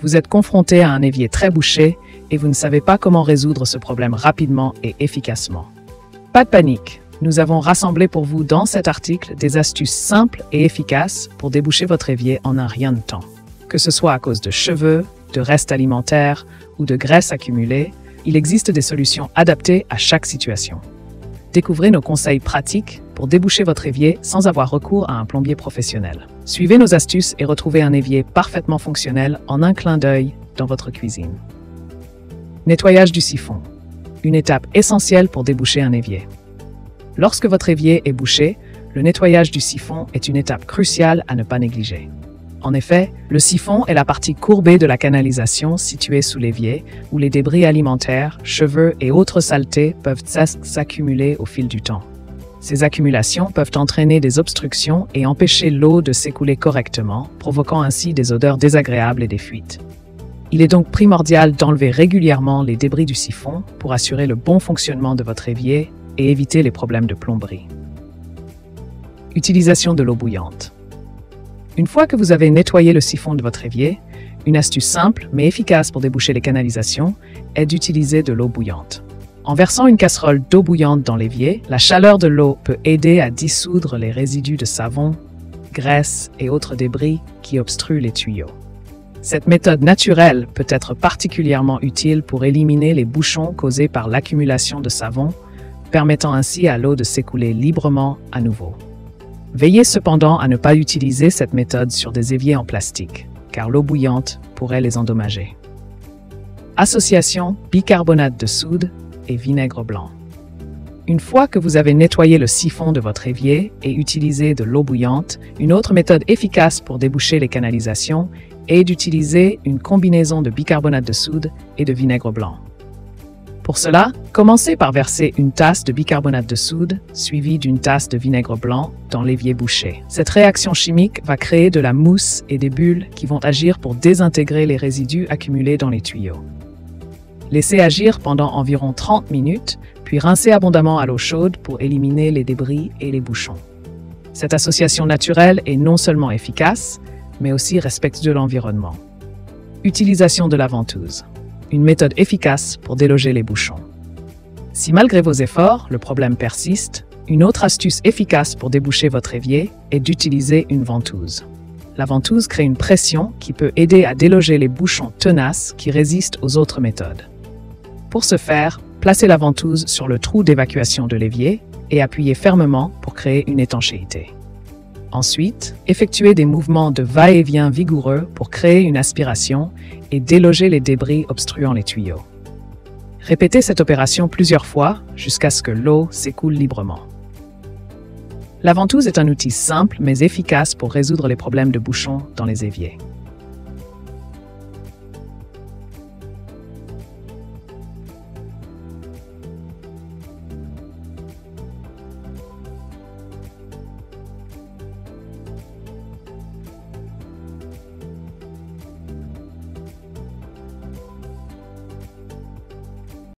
Vous êtes confronté à un évier très bouché et vous ne savez pas comment résoudre ce problème rapidement et efficacement. Pas de panique, nous avons rassemblé pour vous dans cet article des astuces simples et efficaces pour déboucher votre évier en un rien de temps. Que ce soit à cause de cheveux, de restes alimentaires ou de graisse accumulée, il existe des solutions adaptées à chaque situation. Découvrez nos conseils pratiques pour déboucher votre évier sans avoir recours à un plombier professionnel. Suivez nos astuces et retrouvez un évier parfaitement fonctionnel en un clin d'œil dans votre cuisine. Nettoyage du siphon. Une étape essentielle pour déboucher un évier. Lorsque votre évier est bouché, le nettoyage du siphon est une étape cruciale à ne pas négliger. En effet, le siphon est la partie courbée de la canalisation située sous l'évier, où les débris alimentaires, cheveux et autres saletés peuvent s'accumuler au fil du temps. Ces accumulations peuvent entraîner des obstructions et empêcher l'eau de s'écouler correctement, provoquant ainsi des odeurs désagréables et des fuites. Il est donc primordial d'enlever régulièrement les débris du siphon pour assurer le bon fonctionnement de votre évier et éviter les problèmes de plomberie. Utilisation de l'eau bouillante. Une fois que vous avez nettoyé le siphon de votre évier, une astuce simple mais efficace pour déboucher les canalisations est d'utiliser de l'eau bouillante. En versant une casserole d'eau bouillante dans l'évier, la chaleur de l'eau peut aider à dissoudre les résidus de savon, graisse et autres débris qui obstruent les tuyaux. Cette méthode naturelle peut être particulièrement utile pour éliminer les bouchons causés par l'accumulation de savon, permettant ainsi à l'eau de s'écouler librement à nouveau. Veillez cependant à ne pas utiliser cette méthode sur des éviers en plastique, car l'eau bouillante pourrait les endommager. Association bicarbonate de soude et vinaigre blanc. Une fois que vous avez nettoyé le siphon de votre évier et utilisé de l'eau bouillante, une autre méthode efficace pour déboucher les canalisations est d'utiliser une combinaison de bicarbonate de soude et de vinaigre blanc. Pour cela, commencez par verser une tasse de bicarbonate de soude suivie d'une tasse de vinaigre blanc dans l'évier bouché. Cette réaction chimique va créer de la mousse et des bulles qui vont agir pour désintégrer les résidus accumulés dans les tuyaux. Laissez agir pendant environ 30 minutes, puis rincez abondamment à l'eau chaude pour éliminer les débris et les bouchons. Cette association naturelle est non seulement efficace, mais aussi respectueuse de l'environnement. Utilisation de la ventouse. Une méthode efficace pour déloger les bouchons. Si malgré vos efforts, le problème persiste, une autre astuce efficace pour déboucher votre évier est d'utiliser une ventouse. La ventouse crée une pression qui peut aider à déloger les bouchons tenaces qui résistent aux autres méthodes. Pour ce faire, placez la ventouse sur le trou d'évacuation de l'évier et appuyez fermement pour créer une étanchéité. Ensuite, effectuez des mouvements de va-et-vient vigoureux pour créer une aspiration et déloger les débris obstruant les tuyaux. Répétez cette opération plusieurs fois jusqu'à ce que l'eau s'écoule librement. La ventouse est un outil simple mais efficace pour résoudre les problèmes de bouchons dans les éviers.